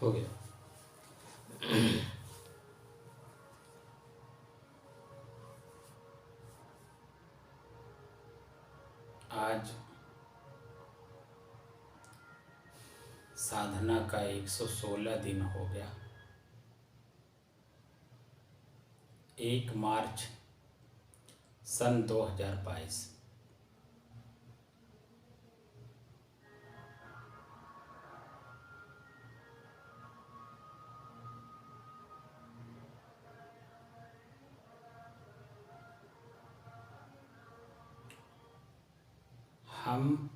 हो गया। आज साधना का 116 दिन हो गया। 1 मार्च सन 2022। हम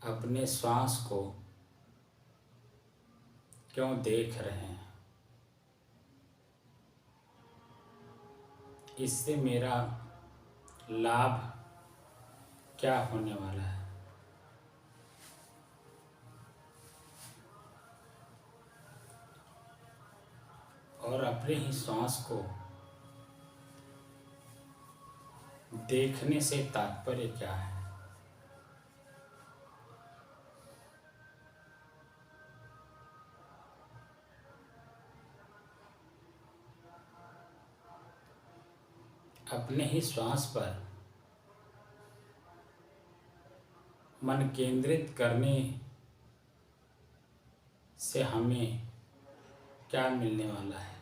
अपने श्वास को क्यों देख रहे हैं? इससे मेरा लाभ क्या होने वाला है? और अपने ही श्वास को देखने से तात्पर्य क्या है? अपने ही श्वास पर मन केंद्रित करने से हमें क्या मिलने वाला है?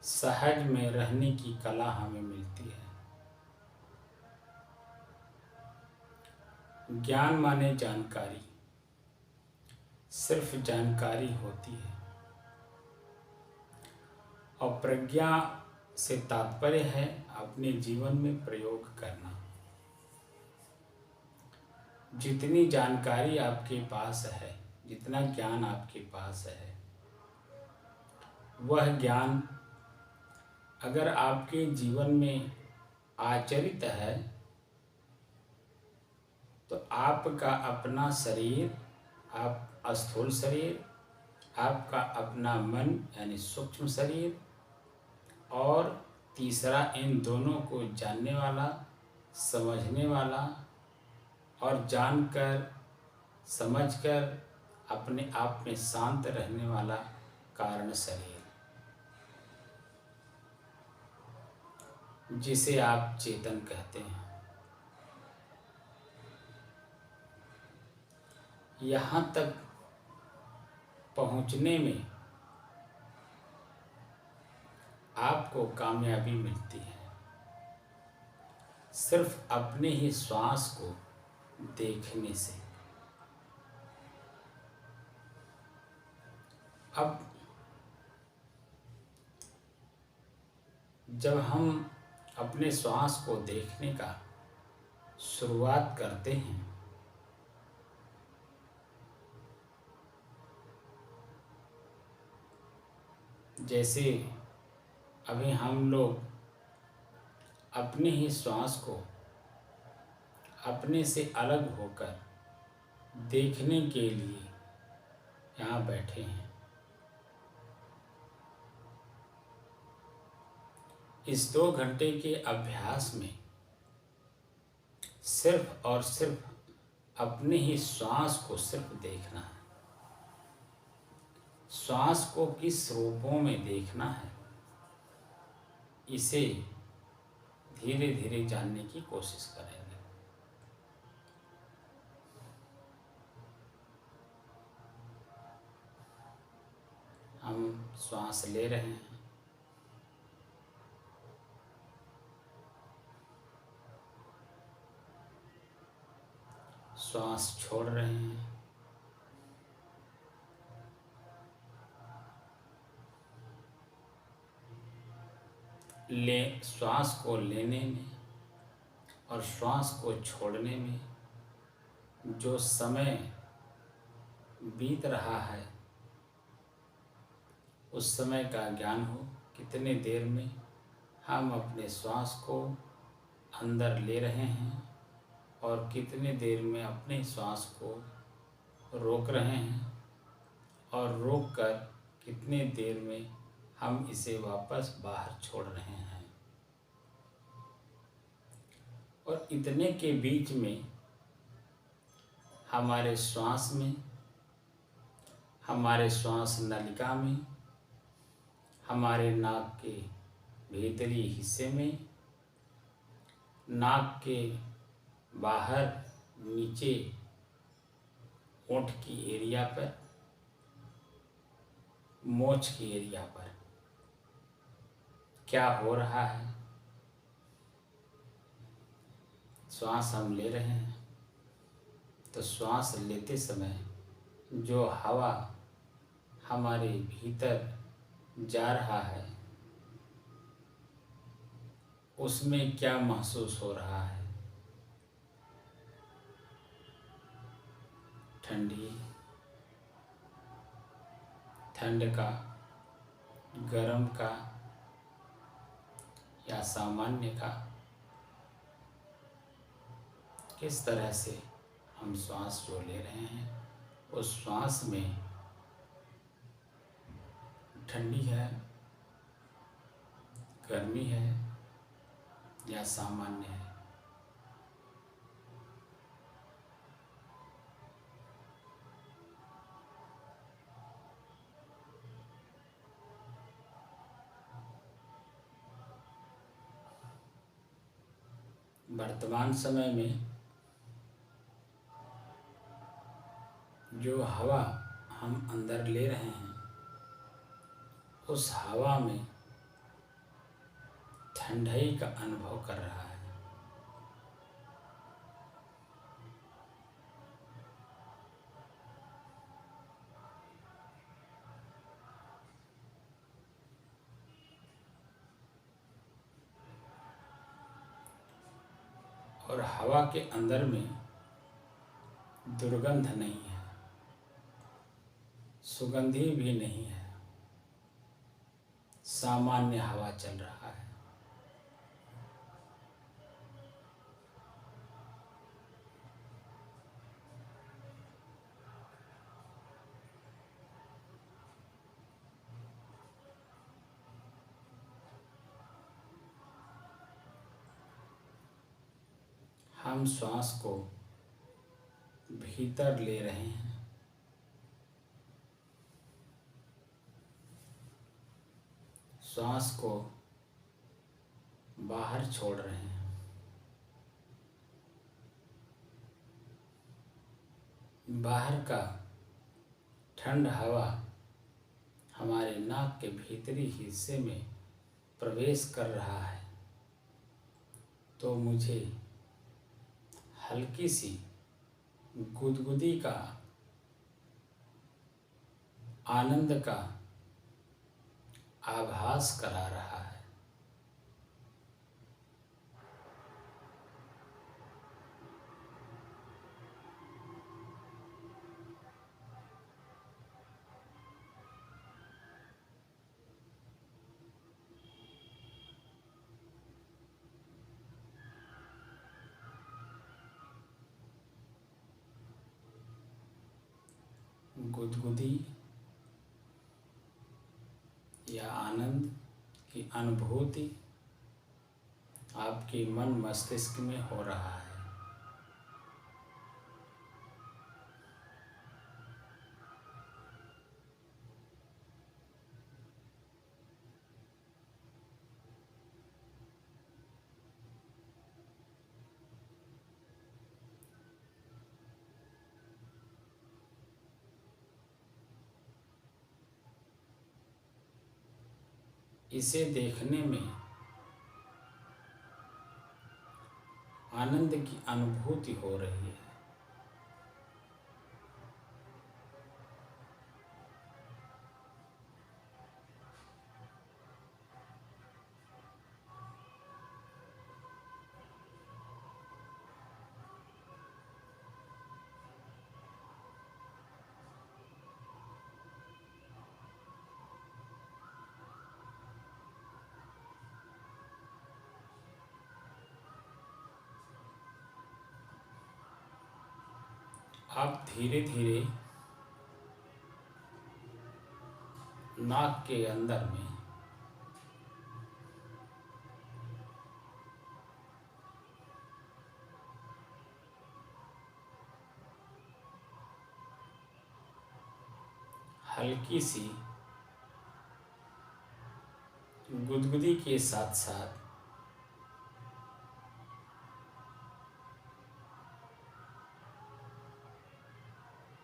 सहज में रहने की कला हमें मिलती है। ज्ञान माने जानकारी, सिर्फ जानकारी होती है। और प्रज्ञा से तात्पर्य है अपने जीवन में प्रयोग करना। जितनी जानकारी आपके पास है, जितना ज्ञान आपके पास है, वह ज्ञान अगर आपके जीवन में आचरित है तो आपका अपना शरीर, आप स्थूल शरीर, आपका अपना मन यानी सूक्ष्म शरीर, और तीसरा इन दोनों को जानने वाला, समझने वाला और जानकर समझकर अपने आप में शांत रहने वाला कारण शरीर, जिसे आप चेतन कहते हैं। यहाँ तक पहुँचने में आपको कामयाबी मिलती है सिर्फ अपने ही श्वास को देखने से। अब जब हम अपने श्वास को देखने का शुरुआत करते हैं जैसे अभी हम लोग अपने ही श्वास को अपने से अलग होकर देखने के लिए यहाँ बैठे हैं। इस 2 घंटे के अभ्यास में सिर्फ और सिर्फ अपने ही श्वास को सिर्फ देखना है। श्वास को किस रूपों में देखना है, इसे धीरे धीरे जानने की कोशिश करेंगे। हम श्वास ले रहे हैं, श्वास छोड़ रहे हैं। श्वास को लेने में और श्वास को छोड़ने में जो समय बीत रहा है, उस समय का ज्ञान हो। कितने देर में हम अपने श्वास को अंदर ले रहे हैं और कितनी देर में अपने श्वास को रोक रहे हैं और रोक कर कितने देर में हम इसे वापस बाहर छोड़ रहे हैं। और इतने के बीच में हमारे श्वास में, हमारे श्वास नलिका में, हमारे नाक के भीतरी हिस्से में, नाक के बाहर नीचे ओंठ की एरिया पर, मोछ की एरिया पर क्या हो रहा है। श्वास हम ले रहे हैं तो श्वास लेते समय जो हवा हमारे भीतर जा रहा है उसमें क्या महसूस हो रहा है। ठंडी, ठंड का, गर्म का या सामान्य का, किस तरह से हम श्वास जो ले रहे हैं उस श्वास में ठंडी है, गर्मी है या सामान्य है। वर्तमान समय में जो हवा हम अंदर ले रहे हैं उस हवा में ठंडाई का अनुभव कर रहा है। और हवा के अंदर में दुर्गंध नहीं है, सुगंधी भी नहीं है, सामान्य हवा चल रहा है। हम श्वास को भीतर ले रहे हैं, श्वास को बाहर छोड़ रहे हैं। बाहर का ठंड हवा हमारे नाक के भीतरी हिस्से में प्रवेश कर रहा है तो मुझे हल्की सी गुदगुदी का, आनंद का आभास करा रहा है। गुदगुदी या आनंद की अनुभूति आपके मन मस्तिष्क में हो रहा है। इसे देखने में आनंद की अनुभूति हो रही है। आप धीरे धीरे नाक के अंदर में हल्की सी गुदगुदी के साथ साथ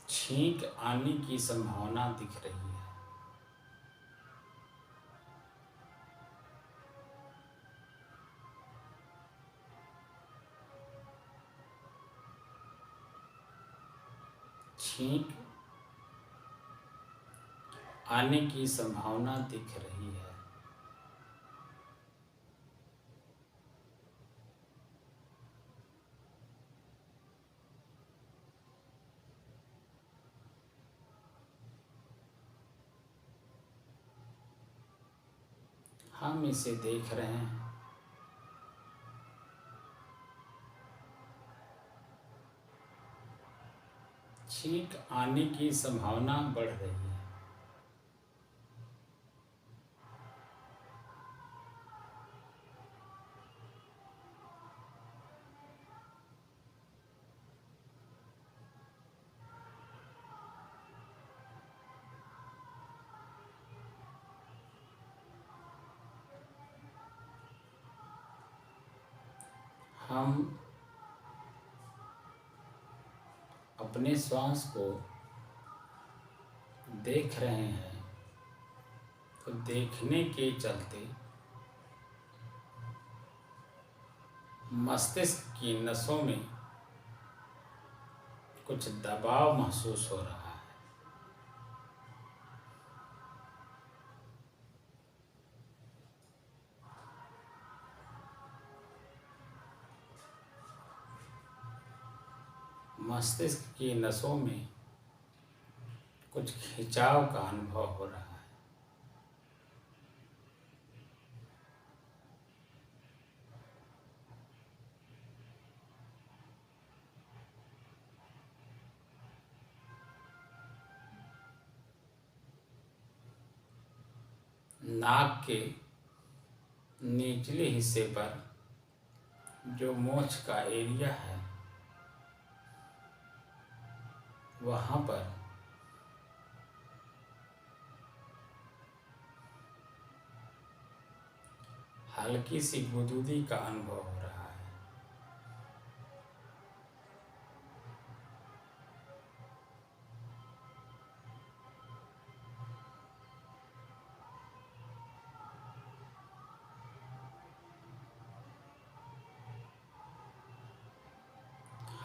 छींक आने की संभावना दिख रही है। छींक आने की संभावना दिख रही है। हम इसे देख रहे हैं। छींक आने की संभावना बढ़ रही है। हम अपने श्वास को देख रहे हैं, तो देखने के चलते मस्तिष्क की नसों में कुछ दबाव महसूस हो रहा है। मस्तिष्क की नसों में कुछ खिंचाव का अनुभव हो रहा है। नाक के निचले हिस्से पर जो मोछ का एरिया है, वहाँ पर हल्की सी गुदगुदी का अनुभव हो रहा है।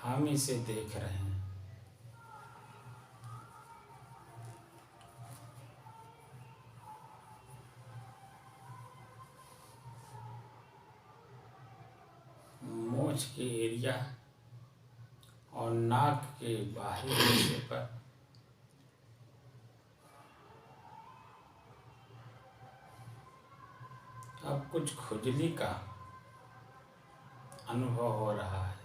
हम इसे देख रहे हैं। मोछ के एरिया और नाक के बाहरी हिस्से पर अब कुछ खुजली का अनुभव हो रहा है।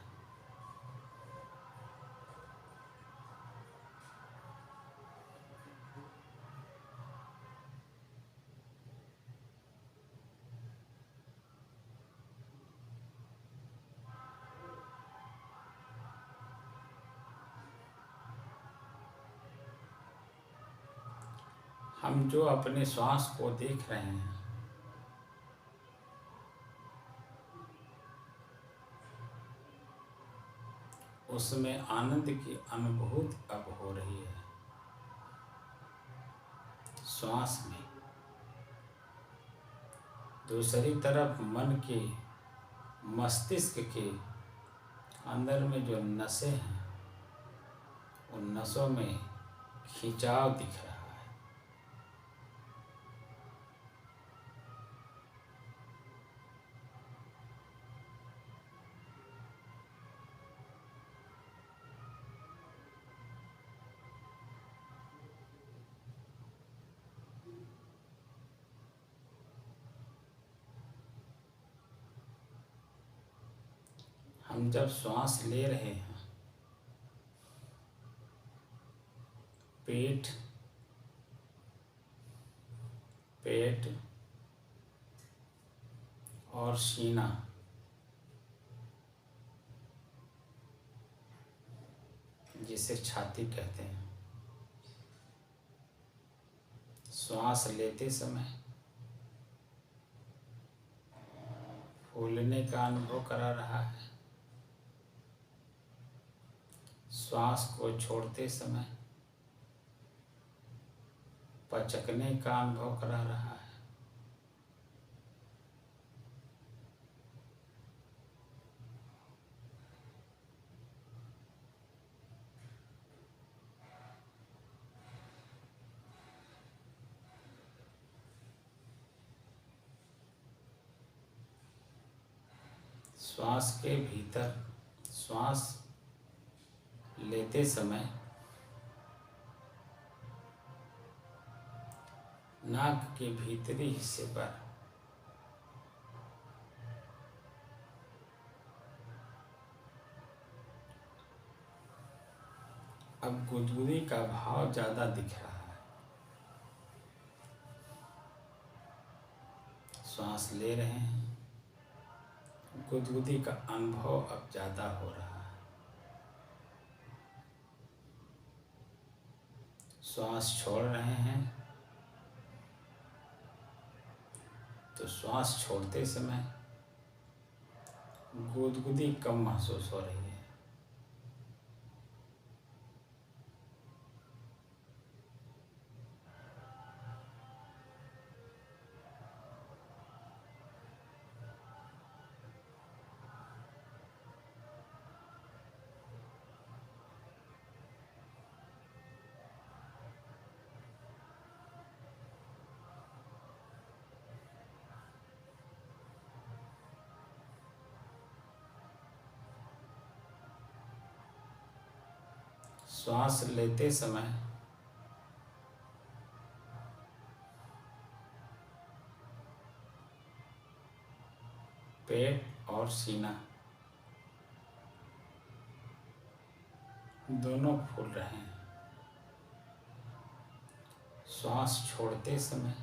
हम जो अपने श्वास को देख रहे हैं, उसमें आनंद की अनुभूति अब हो रही है। श्वास में दूसरी तरफ मन के मस्तिष्क के अंदर में जो नसें हैं, उन नसों में खिंचाव दिख रहा है। हम जब श्वास ले रहे हैं, पीठ, पेट और सीना, जिसे छाती कहते हैं। श्वास लेते समय फूलने का अनुभव करा रहा है, श्वास को छोड़ते समय पचकने का अनुभव करा रहा है। श्वास के भीतर श्वास लेते समय नाक के भीतरी हिस्से पर अब गुदगुदी का भाव ज्यादा दिख रहा है। श्वास ले रहे हैं, गुदगुदी का अनुभव अब ज्यादा हो रहा है। श्वास छोड़ रहे हैं तो श्वास छोड़ते समय गुदगुदी कम महसूस हो रही है। श्वास लेते समय पेट और सीना दोनों फूल रहे हैं। श्वास छोड़ते समय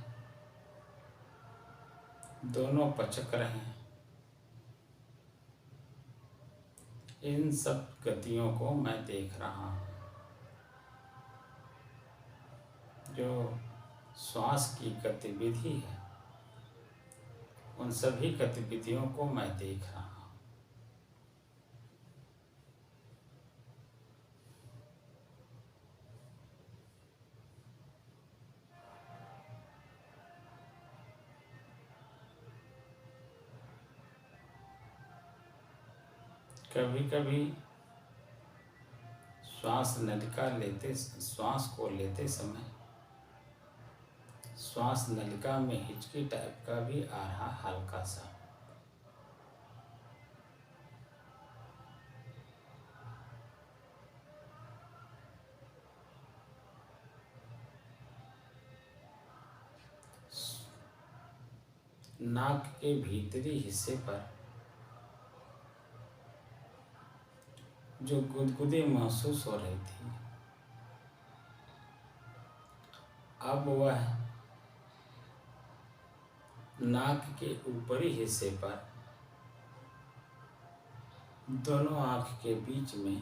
दोनों पचक रहे हैं। इन सब गतियों को मैं देख रहा हूँ। जो श्वास की गतिविधि है, उन सभी गतिविधियों को मैं देख रहा हूँ। कभी कभी श्वास को लेते समय श्वास नलिका में हिचकी टाइप का भी आ रहा हल्का सा। नाक के भीतरी हिस्से पर जो गुदगुदी महसूस हो रही थी, अब वह नाक के ऊपरी हिस्से पर दोनों आँख के बीच में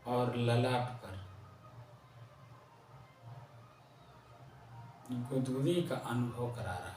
और ललाट पर गुदगुदी का अनुभव करा रहा है।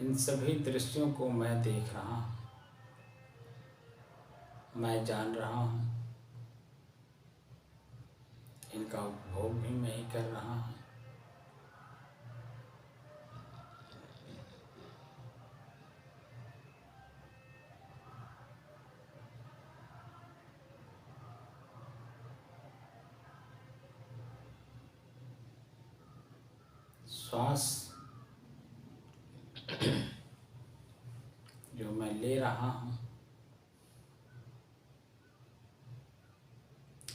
इन सभी दृश्यों को मैं देख रहा हूँ, मैं जान रहा हूँ, इनका उपभोग भी मैं ही कर रहा हूँ। श्वास जो मैं ले रहा हूँ,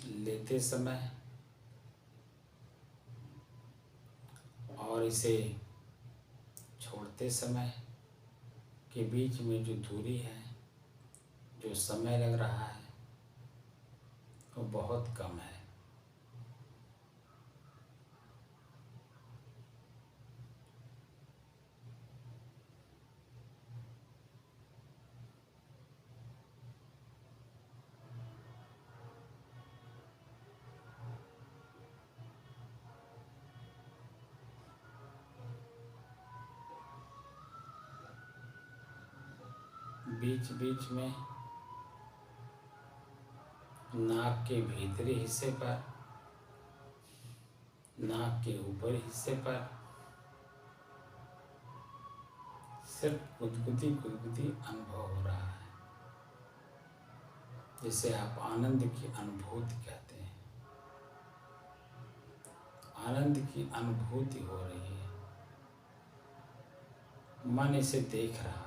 लेते समय और इसे छोड़ते समय के बीच में जो दूरी है, जो समय लग रहा है, वो बहुत कम है। बीच बीच में नाक के भीतरी हिस्से पर, नाक के ऊपरी हिस्से पर सिर्फ गुदगुदी गुदगुदी अनुभव हो रहा है, जिसे आप आनंद की अनुभूति कहते हैं। आनंद की अनुभूति हो रही है, मन इसे देख रहा है।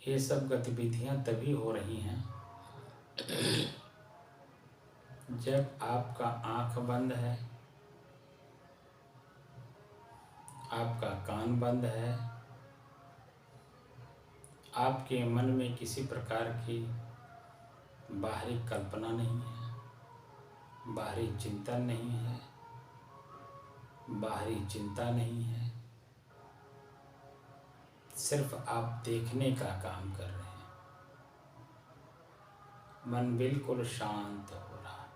ये सब गतिविधियां तभी हो रही हैं जब आपका आंख बंद है, आपका कान बंद है, आपके मन में किसी प्रकार की बाहरी कल्पना नहीं है, बाहरी चिंतन नहीं है, बाहरी चिंता नहीं है। सिर्फ आप देखने का काम कर रहे हैं। मन बिल्कुल शांत हो रहा है।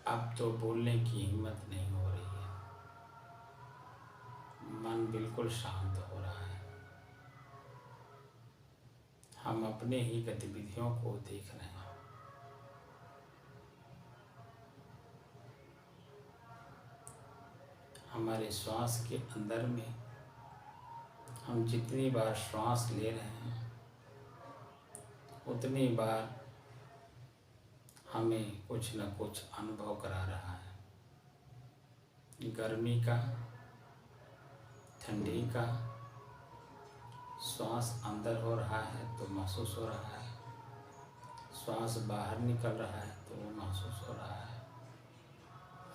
अब तो बोलने की हिम्मत नहीं हो रही है। मन बिल्कुल शांत हो रहा है। हम अपने ही गतिविधियों को देख रहे हैं। हमारे श्वास के अंदर में हम जितनी बार श्वास ले रहे हैं, उतनी बार हमें कुछ न कुछ अनुभव करा रहा है। गर्मी का, ठंडी का, श्वास अंदर हो रहा है तो महसूस हो रहा है, श्वास बाहर निकल रहा है तो वो महसूस हो रहा है।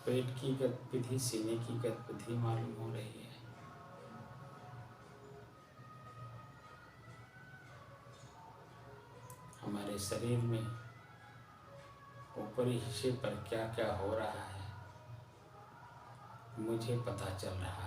पेट की गतिविधि, सीने की गतिविधि मालूम हो रही है। हमारे शरीर में ऊपरी हिस्से पर क्या क्या हो रहा है, मुझे पता चल रहा है।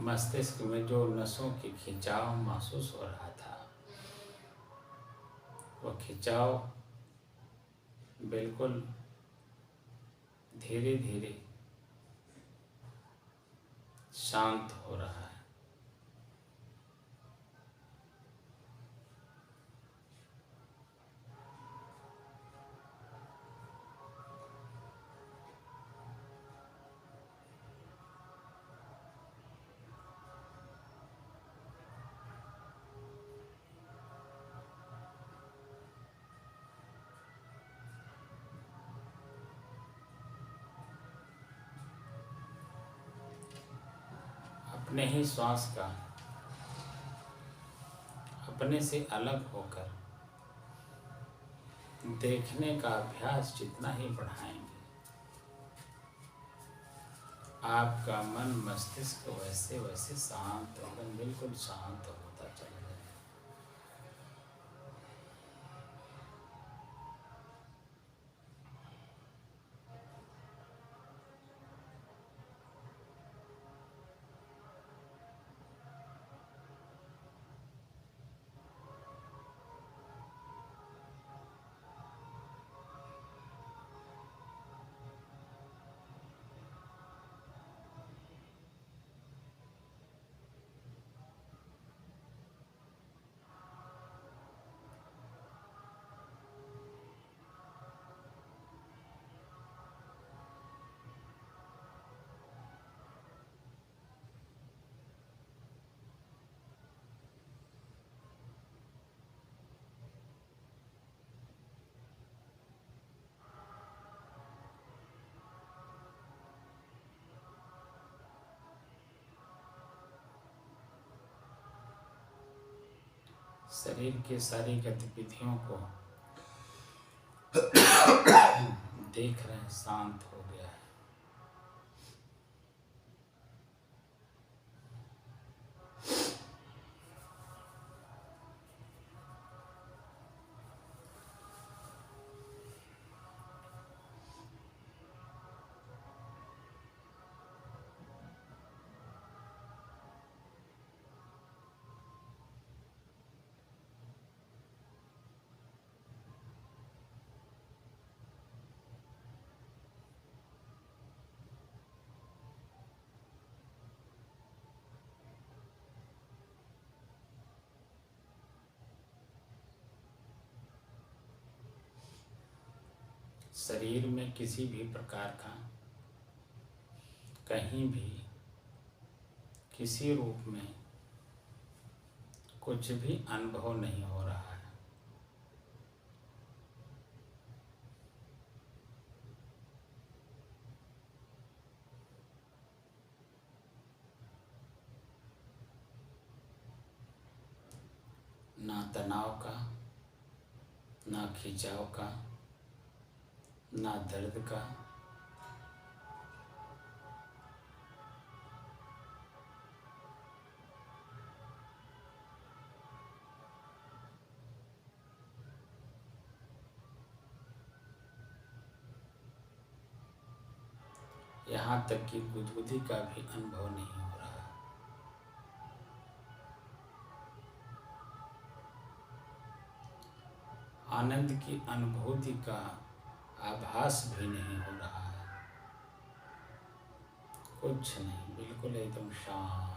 मस्तिष्क में जो नसों की खिंचाव महसूस हो रहा था, वह खिंचाव बिल्कुल धीरे धीरे शांत हो रहा है। अपने ही श्वास का अपने से अलग होकर देखने का अभ्यास जितना ही बढ़ाएंगे, आपका मन मस्तिष्क वैसे वैसे शांत एकदम बिल्कुल शांत होता चला जाएगा। शरीर की सारी गतिविधियों को देख रहे हैं, शांत हो गया है। शरीर में किसी भी प्रकार का कहीं भी किसी रूप में कुछ भी अनुभव नहीं हो रहा है। ना तनाव का, ना खिंचाव का, ना दर्द का, यहाँ तक कि गुदगुदी का भी अनुभव नहीं हो रहा। आनंद की अनुभूति का आभास भी नहीं हो रहा है। कुछ नहीं, बिल्कुल एकदम शांत।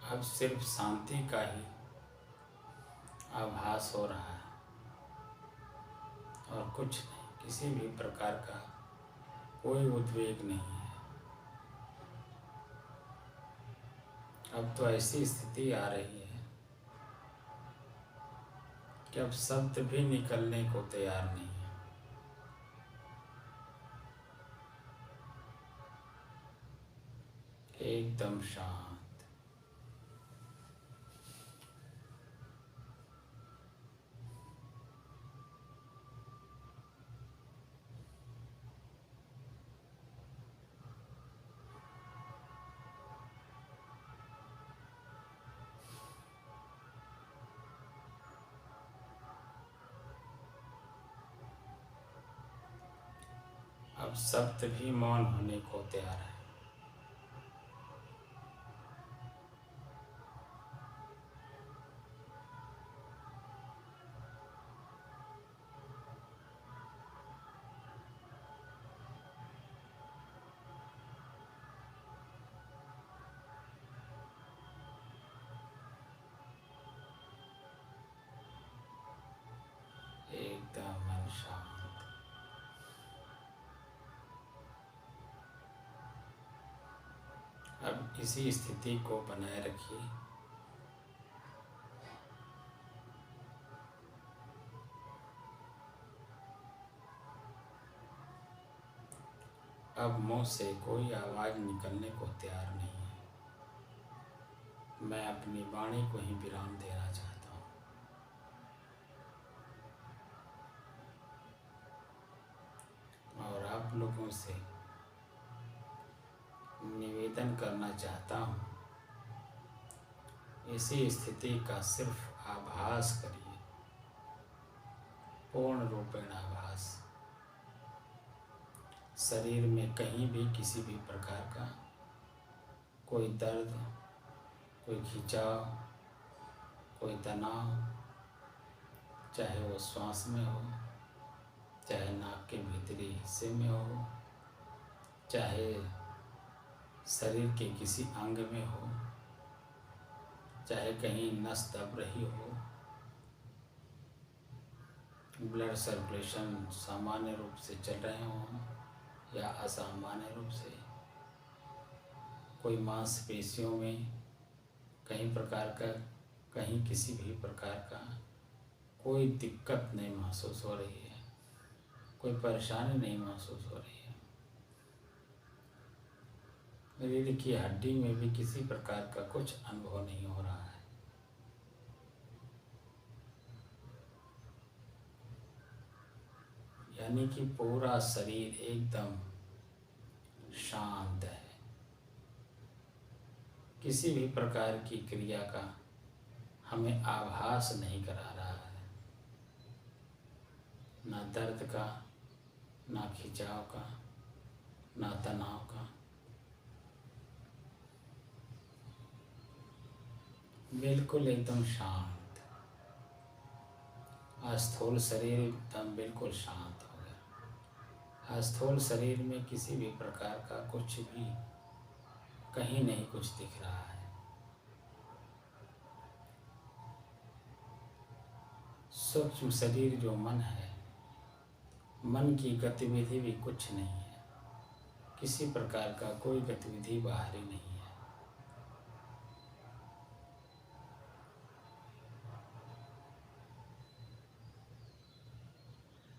अब सिर्फ शांति का ही आभास हो रहा है और कुछ नहीं, किसी भी प्रकार का कोई उद्वेग नहीं है। अब तो ऐसी स्थिति आ रही है कि अब शब्द भी निकलने को तैयार नहीं है। एकदम शांत। अब शब्द भी मौन होने को तैयार है। एकदम मन शांत। अब इसी स्थिति को बनाए रखिए। अब मुंह से कोई आवाज निकलने को तैयार नहीं है। मैं अपनी वाणी को ही विराम देना चाहता हूँ। और आप लोगों से निवेदन करना चाहता हूँ, इसी स्थिति का सिर्फ आभास करिए, पूर्ण रूपेण आभास। शरीर में कहीं भी किसी भी प्रकार का कोई दर्द, कोई खिंचाव, कोई तनाव, चाहे वो श्वास में हो, चाहे नाक के भीतरी हिस्से में हो, चाहे शरीर के किसी अंग में हो, चाहे कहीं नस दब रही हो, ब्लड सर्कुलेशन सामान्य रूप से चल रहे हों या असामान्य रूप से, कोई मांसपेशियों में कहीं प्रकार का, कहीं किसी भी प्रकार का कोई दिक्कत नहीं महसूस हो रही है, कोई परेशानी नहीं महसूस हो रही है। रीढ़ की हड्डी में भी किसी प्रकार का कुछ अनुभव नहीं हो रहा है। यानी कि पूरा शरीर एकदम शांत है। किसी भी प्रकार की क्रिया का हमें आभास नहीं करा रहा है, ना दर्द का, ना खिंचाव का, ना तनाव का। बिल्कुल एकदम शांत। स्थूल शरीर एकदम बिल्कुल शांत हो गया। स्थूल शरीर में किसी भी प्रकार का कुछ भी, कहीं नहीं कुछ दिख रहा है। सूक्ष्म शरीर जो मन है, मन की गतिविधि भी कुछ नहीं है। किसी प्रकार का कोई गतिविधि बाहरी नहीं है।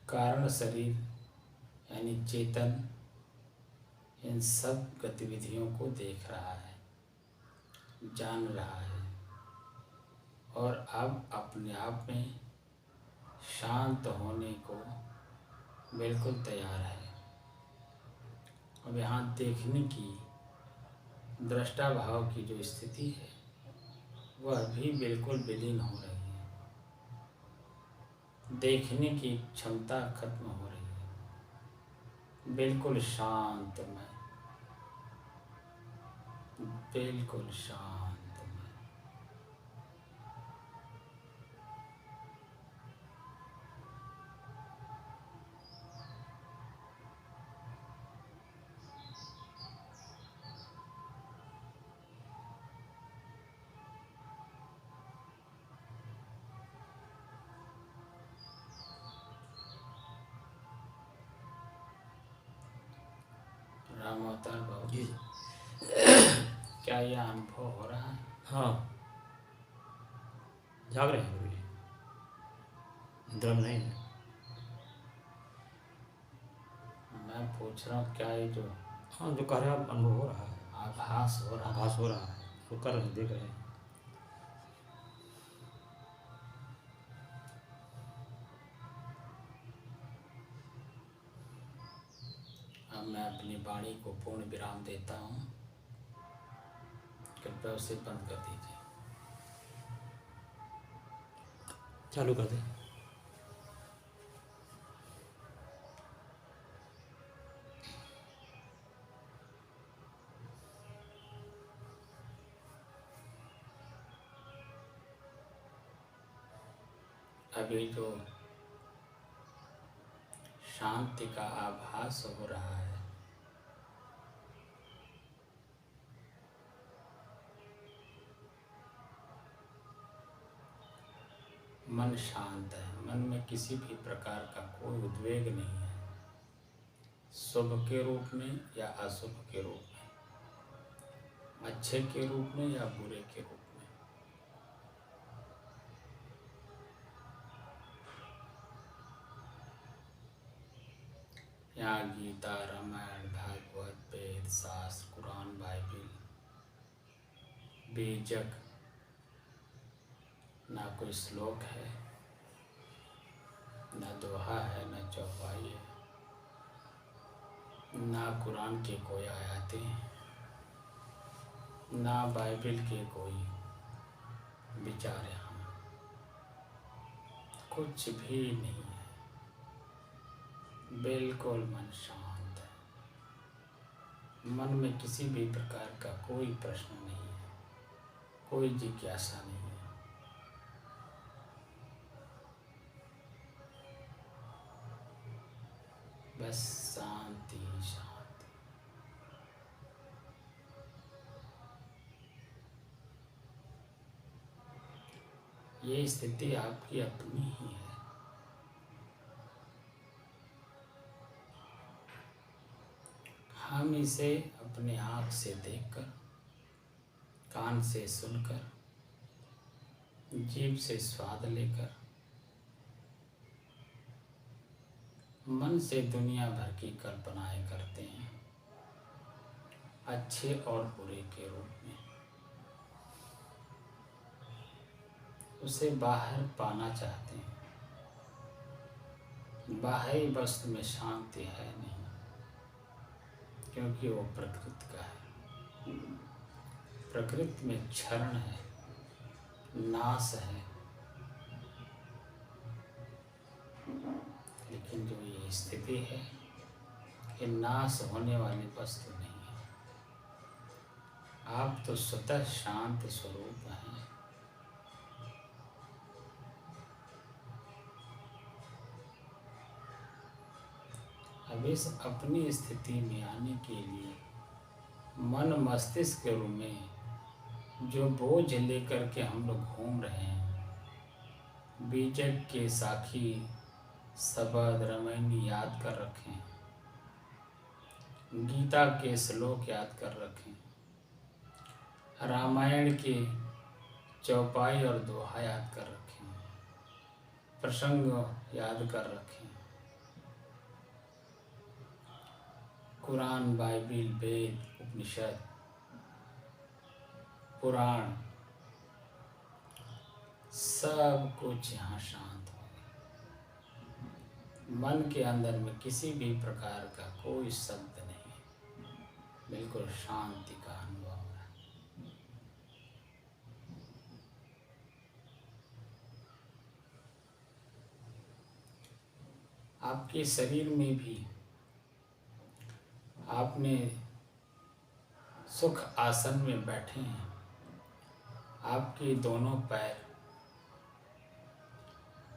कारण शरीर यानी चेतन इन सब गतिविधियों को देख रहा है, जान रहा है और अब अपने आप में शांत होने को बिल्कुल तैयार है। अब यहाँ देखने की, दृष्टा भाव की जो स्थिति है वह भी बिल्कुल विलीन हो रही है। देखने की क्षमता खत्म हो रही है। बिल्कुल शांतमय, बिल्कुल शांतमय। राम अवतार बाबू जी क्या यह अनुभव हो रहा है? हाँ, जाग रहे हैं गुरु जी, निद्रा में नहीं है। मैं पूछ रहा हूँ क्या ये जो हाँ, जो कह रहे हैं आप अनुभव हो रहा है, आभास हो रहा है, आभास हो रहा है, तो कर रहे हैं, देख रहे हैं। अब मैं अपनी वाणी को पूर्ण विराम देता हूँ। कृपया उसे बंद कर दीजिए। चालू कर दें। अभी जो शांति का आभास हो रहा है, मन शांत है, मन में किसी भी प्रकार का कोई उद्वेग नहीं है, शुभ के रूप में या अशुभ के रूप में, अच्छे के रूप में या बुरे के रूप में। यहाँ गीता, रामायण, भागवत, वेद, शास्त्र, कुरान, बाइबिल, बीजक, ना कोई श्लोक है, ना दोहा है, ना चौपाई है, ना कुरान के कोई आयतें, ना बाइबिल के कोई विचार, यहाँ कुछ भी नहीं है। बिल्कुल मन शांत है, मन में किसी भी प्रकार का कोई प्रश्न नहीं है, कोई जिज्ञासा नहीं है। बस शांति शांति। ये स्थिति आपकी अपनी ही है। हम इसे अपने आँख से देखकर, कान से सुनकर, जीभ से स्वाद लेकर, मन से दुनिया भर की कल्पनाएं करते हैं, अच्छे और बुरे के रूप में। उसे बाहर पाना चाहते हैं। बाहरी वस्तु में शांति है नहीं, क्योंकि वो प्रकृति का है। प्रकृति में क्षरण है, नाश है। लेकिन जो ये स्थिति है, ये नाश होने वाली वस्तु नहीं है। आप तो स्वतः शांत स्वरूप हैं। अब इस अपनी स्थिति में आने के लिए मन मस्तिष्क के रूप में जो बोझ लेकर के हम लोग घूम रहे हैं, बीजक के साखी शब्द रामायणी याद कर रखें, गीता के श्लोक याद कर रखें, रामायण के चौपाई और दोहा याद कर रखें, प्रसंग याद कर रखें, कुरान, बाइबिल, वेद, उपनिषद, पुराण, सब कुछ यहाँ शांत हो। मन के अंदर में किसी भी प्रकार का कोई शब्द नहीं है, बिल्कुल शांति का अनुभव है। आपके शरीर में भी आपने सुख आसन में बैठे हैं, आपके दोनों पैर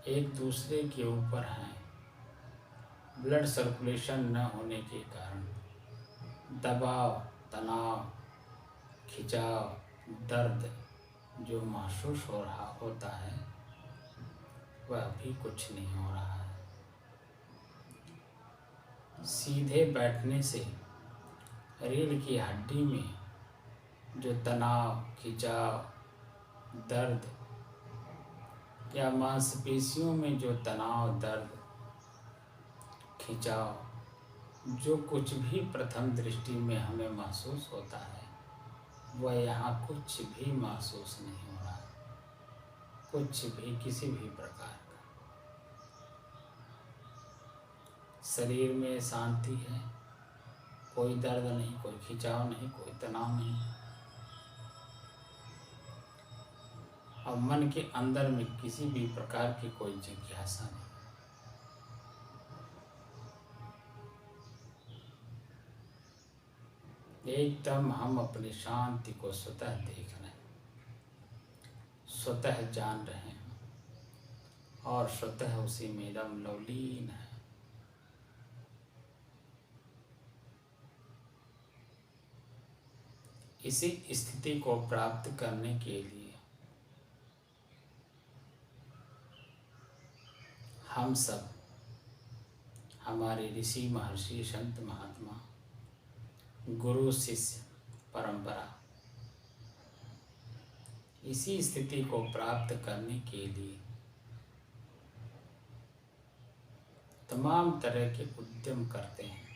एक दूसरे के ऊपर हैं। ब्लड सर्कुलेशन न होने के कारण दबाव, तनाव, खिंचाव, दर्द जो महसूस हो रहा होता है, वह अभी कुछ नहीं हो रहा है। सीधे बैठने से रीढ़ की हड्डी में जो तनाव, खिंचाव, दर्द या मांसपेशियों में जो तनाव, दर्द, खिंचाव जो कुछ भी प्रथम दृष्टि में हमें महसूस होता है, वह यहाँ कुछ भी महसूस नहीं हो रहा, कुछ भी, किसी भी प्रकार का। शरीर में शांति है, कोई दर्द नहीं, कोई खिंचाव नहीं, कोई तनाव नहीं। और मन के अंदर में किसी भी प्रकार की कोई जिज्ञासा नहीं। एकदम हम अपनी शांति को स्वतः देख रहे हैं, स्वतः जान रहे हैं। और स्वतः उसी में रम लवलीन है। इसी स्थिति को प्राप्त करने के लिए हम सब, हमारे ऋषि महर्षि संत महात्मा, गुरु शिष्य परंपरा, इसी स्थिति को प्राप्त करने के लिए तमाम तरह के उद्यम करते हैं।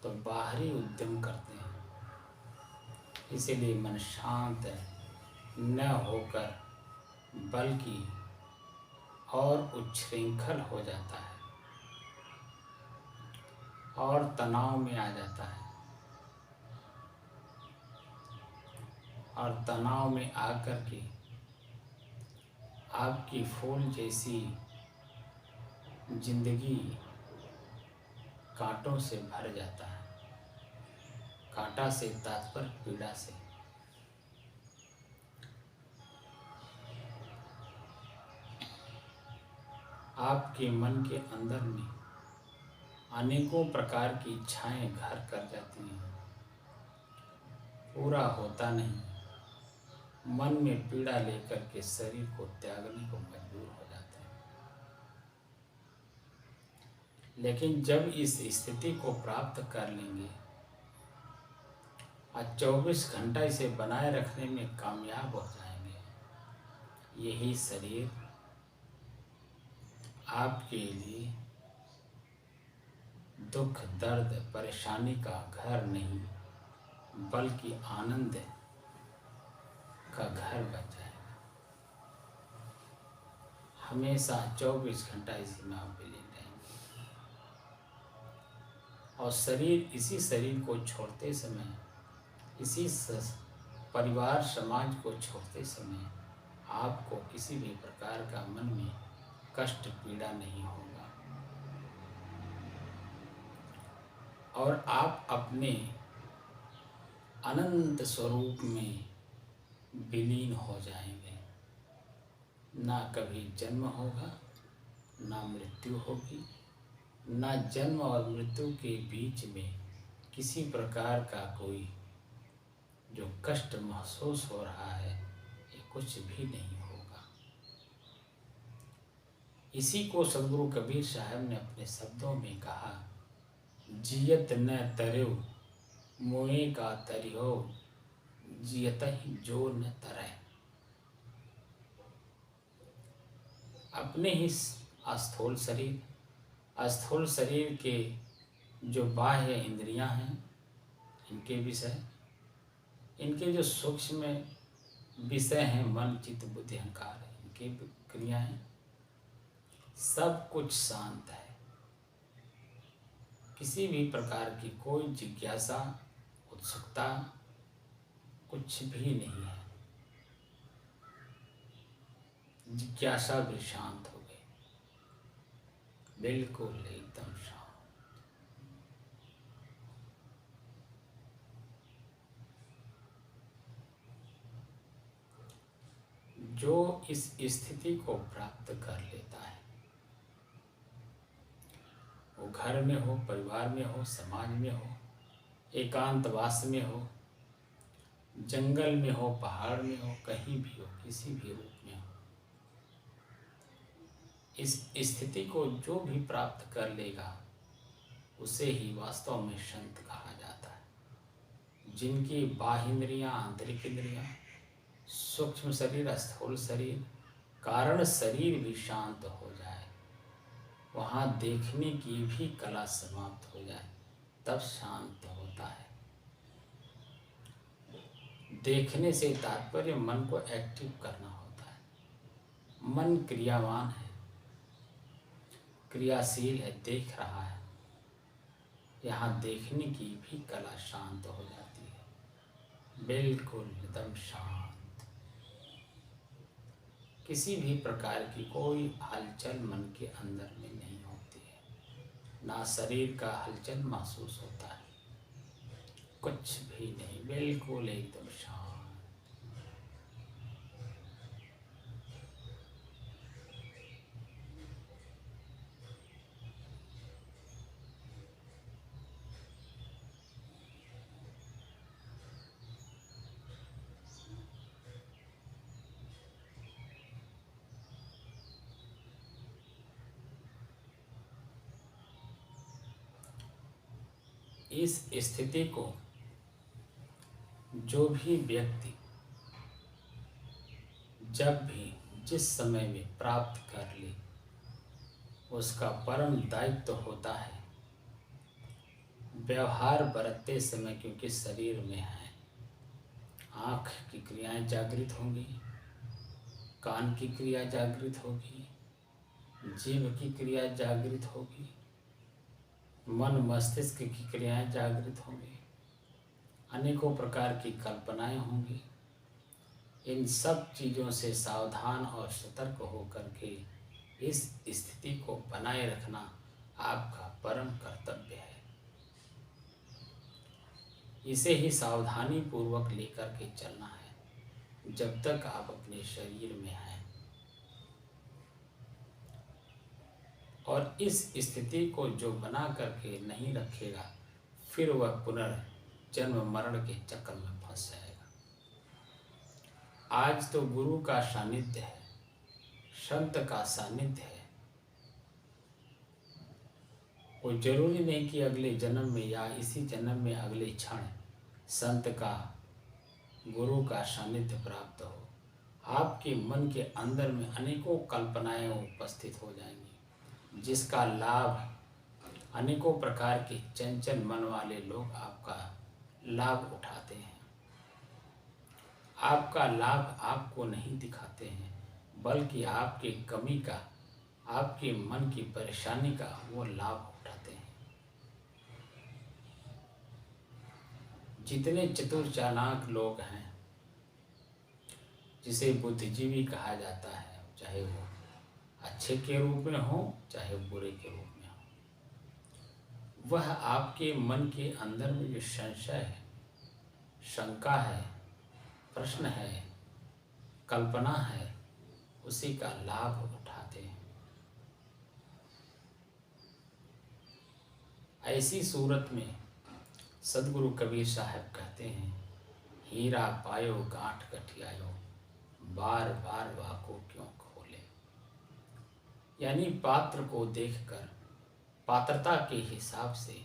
तो बाहरी उद्यम करते हैं, इसीलिए मन शांत न होकर बल्कि और उच्छृंखल हो जाता है और तनाव में आ जाता है। और तनाव में आकर के आपकी फूल जैसी जिंदगी कांटों से भर जाता है। कांटा से तात्पर्य पीड़ा से। आपके मन के अंदर में अनेकों प्रकार की इच्छाएं घर कर जाती हैं, पूरा होता नहीं। मन में पीड़ा लेकर के शरीर को त्यागने को मजबूर हो जाते हैं। लेकिन जब इस स्थिति को प्राप्त कर लेंगे और 24 घंटा इसे बनाए रखने में कामयाब हो जाएंगे, यही शरीर आपके लिए दुख दर्द परेशानी का घर नहीं बल्कि आनंद का घर बन जाएगा। हमेशा 24 घंटा इसी में आप विलीन रहेंगे। और शरीर, इसी शरीर को छोड़ते समय, इसी परिवार समाज को छोड़ते समय आपको किसी भी प्रकार का मन में कष्ट पीड़ा नहीं होगा और आप अपने अनंत स्वरूप में विलीन हो जाएंगे। ना कभी जन्म होगा, ना मृत्यु होगी, ना जन्म और मृत्यु के बीच में किसी प्रकार का कोई जो कष्ट महसूस हो रहा है, ये कुछ भी नहीं होगा। इसी को सदगुरु कबीर साहब ने अपने शब्दों में कहा, जियत न तरेव मोए का तरियो, जियत ही जो न तरे। अपने ही स्थूल शरीर के जो बाह्य इंद्रियां हैं, इनके विषय, इनके जो सूक्ष्म विषय हैं, मन चित्त बुद्धि अहंकार, इनके क्रिया हैं, सब कुछ शांत है। किसी भी प्रकार की कोई जिज्ञासा, उत्सुकता कुछ भी नहीं है। जिज्ञासा भी शांत हो गई, बिल्कुल एकदम शांत। जो इस स्थिति को प्राप्त कर लेता है, वो घर में हो, परिवार में हो, समाज में हो, एकांतवास में हो, जंगल में हो, पहाड़ में हो, कहीं भी हो, किसी भी रूप में हो, इस स्थिति को जो भी प्राप्त कर लेगा उसे ही वास्तव में संत कहा जाता है। जिनकी बाह्य इंद्रियां, आंतरिक इंद्रियां, सूक्ष्म शरीर, स्थूल शरीर, कारण शरीर भी शांत हो जाए, वहाँ देखने की भी कला समाप्त हो जाए, तब शांत होता है। देखने से तात्पर्य मन को एक्टिव करना होता है। मन क्रियावान है, क्रियाशील है, देख रहा है। यहाँ देखने की भी कला शांत हो जाती है, बिल्कुल एकदम शांत। किसी भी प्रकार की कोई हलचल मन के अंदर में नहीं होती है, ना शरीर का हलचल महसूस होता है, कुछ भी नहीं, बिल्कुल एकदम शांत। इस स्थिति को जो भी व्यक्ति जब भी जिस समय में प्राप्त कर ले, उसका परम दायित्व होता है व्यवहार बरतते समय, क्योंकि शरीर में है, आँख की क्रियाएं जागृत होंगी, कान की क्रिया जागृत होगी, जीभ की क्रिया जागृत होगी, मन मस्तिष्क की क्रियाएं जागृत होंगी, अनेकों प्रकार की कल्पनाएं होंगी। इन सब चीज़ों से सावधान और सतर्क होकर के इस स्थिति को बनाए रखना आपका परम कर्तव्य है। इसे ही सावधानी पूर्वक लेकर के चलना है जब तक आप अपने शरीर में हैं। और इस स्थिति को जो बना करके नहीं रखेगा, फिर वह पुनर्जन्म मरण के चक्कर में फंस जाएगा। आज तो गुरु का सानिध्य है, संत का सानिध्य है। कोई जरूरी नहीं कि अगले जन्म में या इसी जन्म में अगले क्षण संत का, गुरु का सानिध्य प्राप्त हो। आपके मन के अंदर में अनेकों कल्पनाएं उपस्थित हो जाएंगी, जिसका लाभ अनेकों प्रकार के चंचल मन वाले लोग आपका लाभ उठाते हैं। आपका लाभ आपको नहीं दिखाते हैं, बल्कि आपके कमी का, आपके मन की परेशानी का वो लाभ उठाते हैं। जितने चतुर चालाक लोग हैं, जिसे बुद्धिजीवी कहा जाता है, चाहे वो अच्छे के रूप में हो चाहे बुरे के रूप में हो, वह आपके मन के अंदर में जो संशय है, शंका है, प्रश्न है, कल्पना है, उसी का लाभ उठाते हैं। ऐसी सूरत में सदगुरु कबीर साहब कहते हैं, हीरा पायो गांठ गठियायो, बार बार वाको क्यों खोले। यानी पात्र को देखकर पात्रता के हिसाब से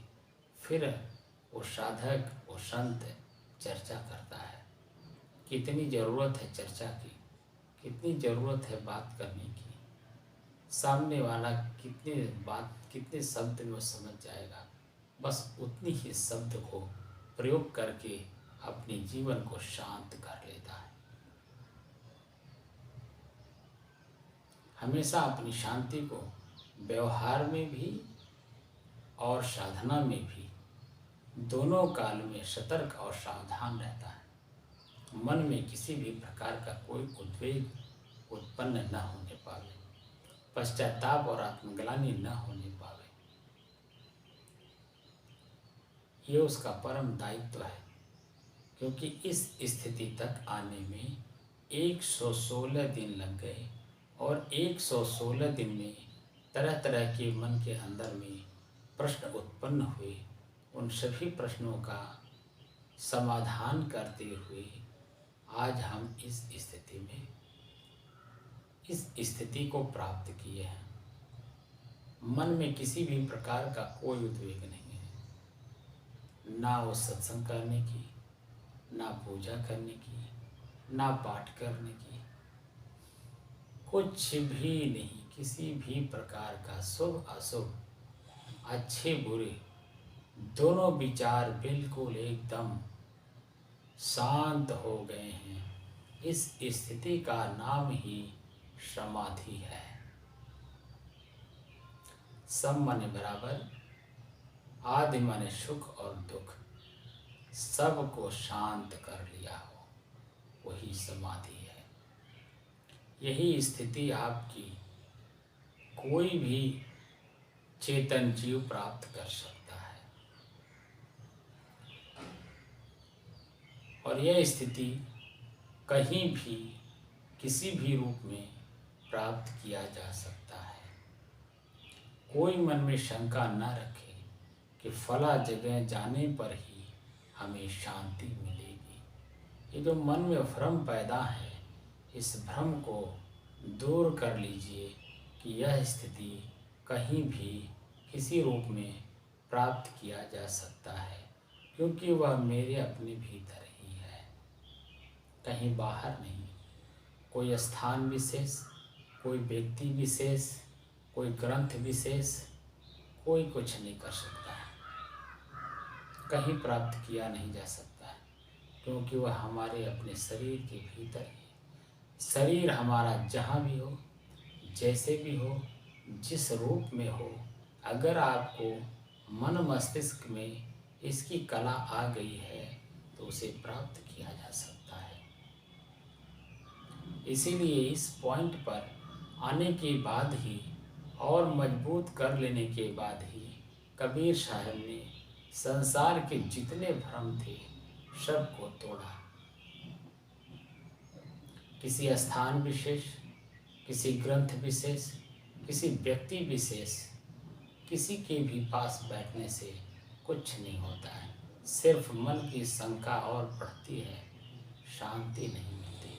फिर वो साधक, वो संत चर्चा करता है। कितनी ज़रूरत है चर्चा की, कितनी ज़रूरत है बात करने की। सामने वाला कितने शब्द में वो समझ जाएगा, बस उतनी ही शब्द को प्रयोग करके अपने जीवन को शांत कर लेता है। हमेशा अपनी शांति को व्यवहार में भी और साधना में भी, दोनों काल में सतर्क और सावधान रहता है। मन में किसी भी प्रकार का कोई उद्वेग उत्पन्न न होने पावे, पश्चाताप और आत्मग्लानि न होने पावे। ये उसका परम दायित्व है, क्योंकि इस स्थिति तक आने में 116 दिन लग गए और 116 दिन में तरह तरह के मन के अंदर में प्रश्न उत्पन्न हुए। उन सभी प्रश्नों का समाधान करते हुए आज हम इस स्थिति को प्राप्त किए हैं। मन में किसी भी प्रकार का कोई उद्वेग नहीं है, ना वो सत्संग करने की, ना पूजा करने की, ना पाठ करने की, कुछ भी नहीं। किसी भी प्रकार का शुभ अशुभ, अच्छे बुरे, दोनों विचार बिल्कुल एकदम शांत हो गए हैं। इस स्थिति का नाम ही समाधि है। सम माने बराबर, आदि माने सुख और दुख, सबको शांत कर लिया हो, वही समाधि है। यही स्थिति आपकी कोई भी चेतन जीव प्राप्त कर सकता है। और यह स्थिति कहीं भी किसी भी रूप में प्राप्त किया जा सकता है। कोई मन में शंका न रखे कि फला जगह जाने पर ही हमें शांति मिलेगी। ये जो मन में भ्रम पैदा है, इस भ्रम को दूर कर लीजिए कि यह स्थिति कहीं भी किसी रूप में प्राप्त किया जा सकता है, क्योंकि वह मेरे अपने भीतर ही है, कहीं बाहर नहीं। कोई स्थान विशेष, कोई व्यक्ति विशेष, कोई ग्रंथ विशेष, कोई कुछ नहीं कर सकता है, कहीं प्राप्त किया नहीं जा सकता है, क्योंकि वह हमारे अपने शरीर के भीतर ही। शरीर हमारा जहाँ भी हो, जैसे भी हो, जिस रूप में हो, अगर आपको मन मस्तिष्क में इसकी कला आ गई है तो उसे प्राप्त किया जा सकता है। इसीलिए इस पॉइंट पर आने के बाद ही और मजबूत कर लेने के बाद ही कबीर साहब ने संसार के जितने भ्रम थे सबको तोड़ा। किसी स्थान विशेष, किसी ग्रंथ विशेष, किसी व्यक्ति विशेष, किसी के भी पास बैठने से कुछ नहीं होता है, सिर्फ मन की शंका और बढ़ती है, शांति नहीं मिलती,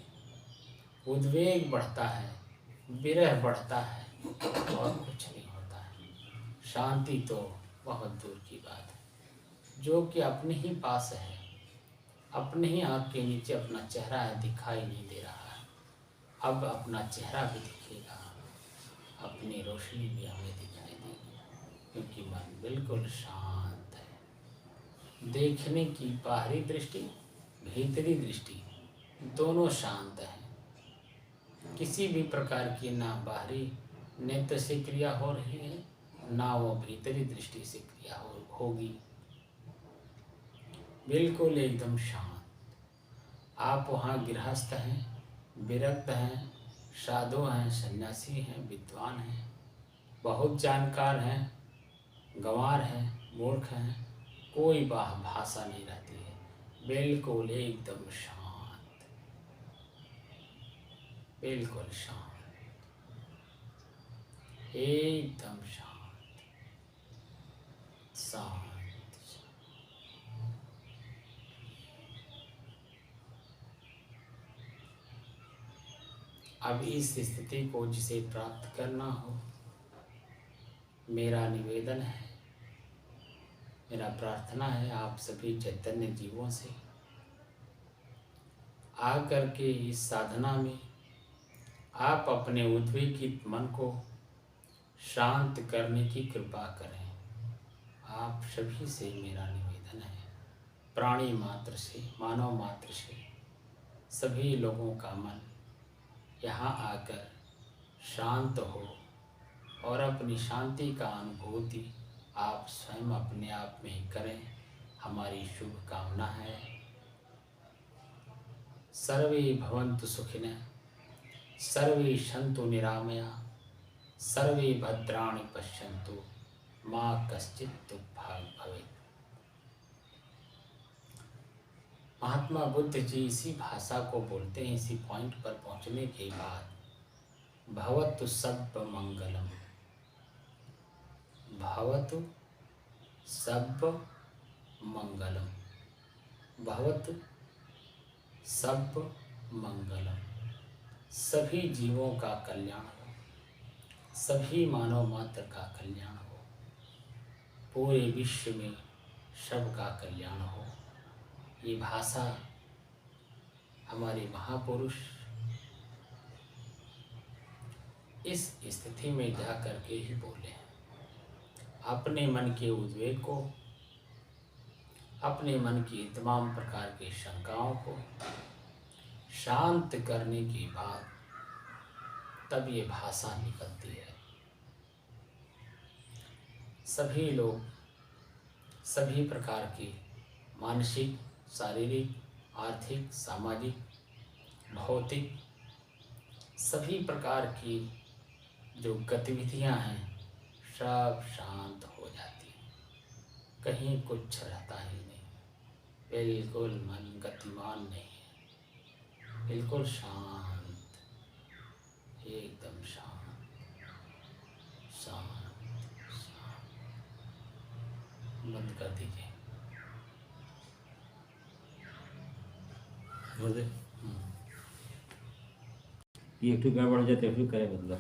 उद्वेग बढ़ता है, विरह बढ़ता है और कुछ नहीं होता है। शांति तो बहुत दूर की बात है। जो कि अपने ही पास है, अपने ही आँख के नीचे अपना चेहरा है, दिखाई नहीं दे रहा है, अब अपना चेहरा भी दिखेगा, अपनी रोशनी भी हमें दिखाई देगी, क्योंकि मन बिल्कुल शांत है। देखने की बाहरी दृष्टि, भीतरी दृष्टि दोनों शांत है। किसी भी प्रकार की ना बाहरी नेत्र से क्रिया हो रही है, ना वो भीतरी दृष्टि से क्रिया होगी, बिल्कुल एकदम शांत। आप वहाँ गृहस्थ हैं, विरक्त हैं, साधु हैं, सन्यासी हैं, विद्वान हैं, बहुत जानकार हैं, गंवार हैं, मूर्ख हैं, कोई भाषा नहीं रहती है, बिल्कुल एकदम शांत, बिल्कुल शांत, एकदम शांत, शांत। अब इस स्थिति को जिसे प्राप्त करना हो, मेरा निवेदन है, मेरा प्रार्थना है आप सभी चैतन्य जीवों से, आकर के इस साधना में आप अपने उद्वेगित मन को शांत करने की कृपा करें। आप सभी से मेरा निवेदन है, प्राणी मात्र से, मानव मात्र से, सभी लोगों का मन यहाँ आकर शांत हो और अपनी शांति का अनुभूति आप स्वयं अपने आप में ही करें, हमारी शुभ कामना है। सर्वे भवन्तु सुखिनः, सर्वे सन्तु निरामया, सर्वे भद्राणि पश्यन्तु, मा कश्चित् दुःखभाग् भवेत्। महात्मा बुद्ध जी इसी भाषा को बोलते हैं। इसी पॉइंट पर पहुंचने के बाद भवतु सब मंगलम, भवतु सब मंगलम, भवतु सब मंगलम, सभी जीवों का कल्याण हो, सभी मानव मात्र का कल्याण हो, पूरे विश्व में सबका कल्याण हो। ये भाषा हमारे महापुरुष इस स्थिति में जा कर के ही बोले हैं। अपने मन के उद्वेग को, अपने मन की तमाम प्रकार की शंकाओं को शांत करने के बाद तब ये भाषा निकलती है। सभी लोग सभी प्रकार की मानसिक, शारीरिक, आर्थिक, सामाजिक, भौतिक सभी प्रकार की जो गतिविधियां हैं सब शांत हो जाती हैं, कहीं कुछ रहता ही नहीं, बिल्कुल मन गतिमान नहीं है, बिल्कुल शांत, एकदम शांत, शांत, शांत। बंद कर दीजिए। ये एक गड़बड़ हो जाते फिर करे मतलब